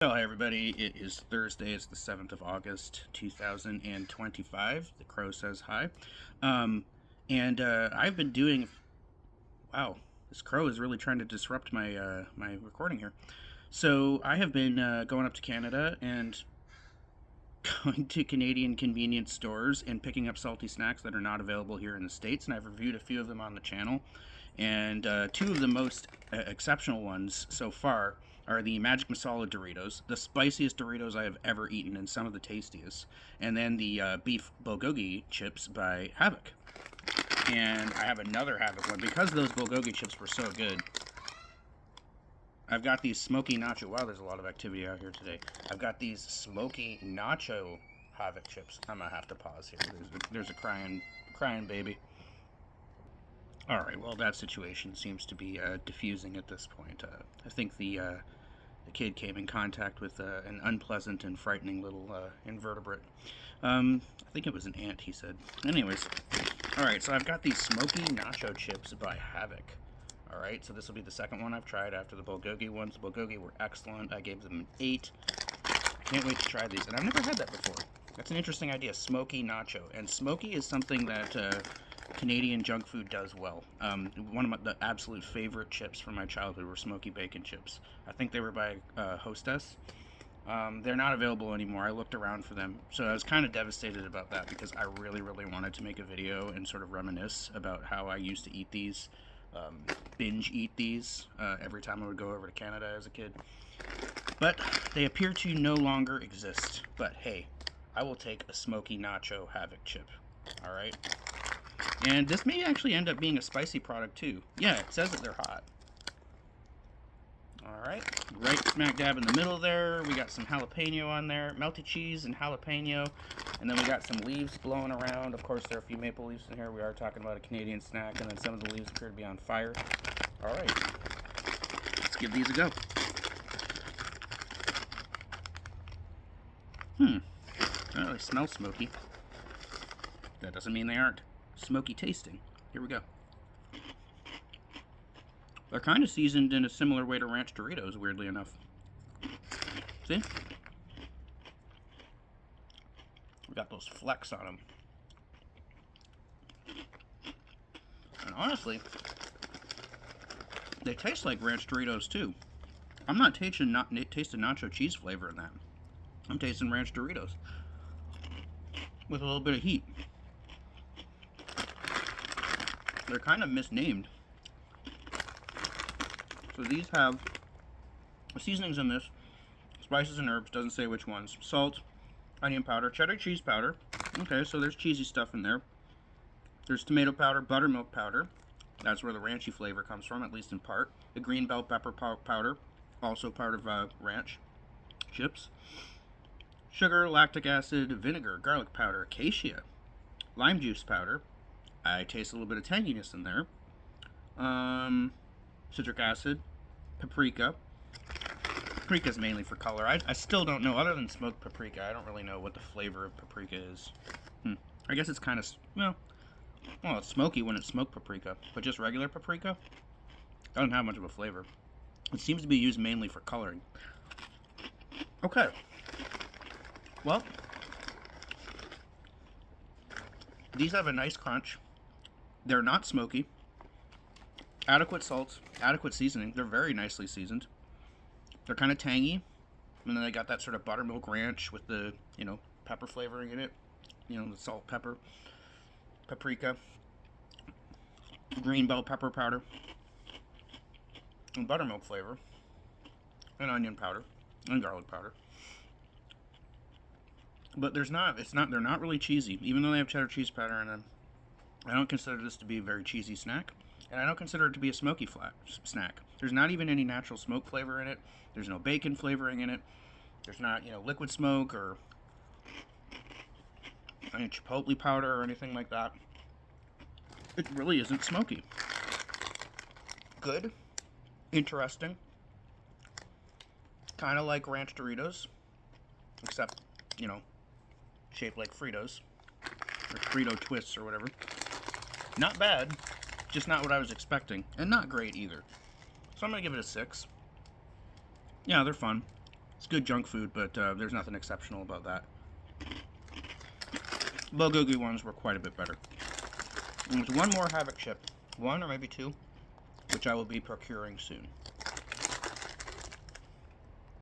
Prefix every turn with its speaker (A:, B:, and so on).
A: Hello, everybody. It is Thursday. It's the 7th of August, 2025. The crow says hi. I've been doing. Wow, this crow is really trying to disrupt my recording here. So I have been going up to Canada and going to Canadian convenience stores and picking up salty snacks that are not available here in the States. And I've reviewed a few of them on the channel. And two of the most exceptional ones so far are the Magic Masala Doritos, the spiciest Doritos I have ever eaten and some of the tastiest. And then the beef Bulgogi Chips by Havoc. And I have another Havoc one. Because those Bulgogi Chips were so good, I've got these Smoky Nacho. Wow, there's a lot of activity out here today. I've got these Smoky Nacho Havoc Chips. I'm going to have to pause here. There's a crying baby. Alright, well, that situation seems to be diffusing at this point. I think the kid came in contact with an unpleasant and frightening little invertebrate. I think it was an ant, he said. Anyways, alright, so I've got these Smoky Nacho Chips by Havoc. Alright, so this will be the second one I've tried after the Bulgogi ones. The Bulgogi were excellent. I gave them an 8. Can't wait to try these, and I've never had that before. That's an interesting idea, Smoky Nacho. And smoky is something that Canadian junk food does well. One of the absolute favorite chips from my childhood were smoky bacon chips. I think they were by Hostess. They're not available anymore. I looked around for them, so I was kind of devastated about that because I really wanted to make a video and sort of reminisce about how I used to eat these, binge eat these every time I would go over to Canada as a kid. But they appear to no longer exist. But hey, I will take a Smoky Nacho Havoc chip. Alright? And this may actually end up being a spicy product too. Yeah, it says that they're hot. Alright, right smack dab in the middle there. We got some jalapeno on there. Melted cheese and jalapeno. And then we got some leaves blowing around. Of course, there are a few maple leaves in here. We are talking about a Canadian snack. And then some of the leaves appear to be on fire. Alright, let's give these a go. They really smell smoky. That doesn't mean they aren't smoky tasting. Here we go. They're kind of seasoned in a similar way to ranch Doritos, weirdly enough. See? We got those flecks on them. And honestly, they taste like ranch Doritos too. I'm not tasting nacho cheese flavor in that. I'm tasting ranch Doritos with a little bit of heat. They're kind of misnamed. So these have seasonings in this, spices and herbs, doesn't say which ones. Salt, onion powder, cheddar cheese powder. Okay, so there's cheesy stuff in there. There's tomato powder, buttermilk powder. That's where the ranchy flavor comes from, at least in part. The green bell pepper powder, also part of ranch chips. Sugar, lactic acid, vinegar, garlic powder, acacia, lime juice powder. I taste a little bit of tanginess in there. Citric acid, paprika. Paprika is mainly for color. I still don't know, other than smoked paprika, I don't really know what the flavor of paprika is. I guess it's kind of, well, it's smoky when it's smoked paprika, but just regular paprika doesn't have much of a flavor. It seems to be used mainly for coloring. Okay. Well, these have a nice crunch. They're not smoky. Adequate salt, adequate seasoning. They're very nicely seasoned. They're kind of tangy. And then they got that sort of buttermilk ranch with the, pepper flavoring in it. The salt, pepper, paprika, green bell pepper powder, and buttermilk flavor, and onion powder, and garlic powder. But they're not really cheesy, even though they have cheddar cheese powder in them. I don't consider this to be a very cheesy snack, and I don't consider it to be a smoky snack. There's not even any natural smoke flavor in it. There's no bacon flavoring in it. There's not, liquid smoke or any chipotle powder or anything like that. It really isn't smoky. Good. Interesting. Kind of like ranch Doritos, except, shaped like Fritos, or Frito Twists or whatever. Not bad, just not what I was expecting, and not great either. So I'm going to give it a 6. Yeah, they're fun. It's good junk food, but there's nothing exceptional about that. Bulgogi ones were quite a bit better. And there's one more Havoc chip, one or maybe two, which I will be procuring soon.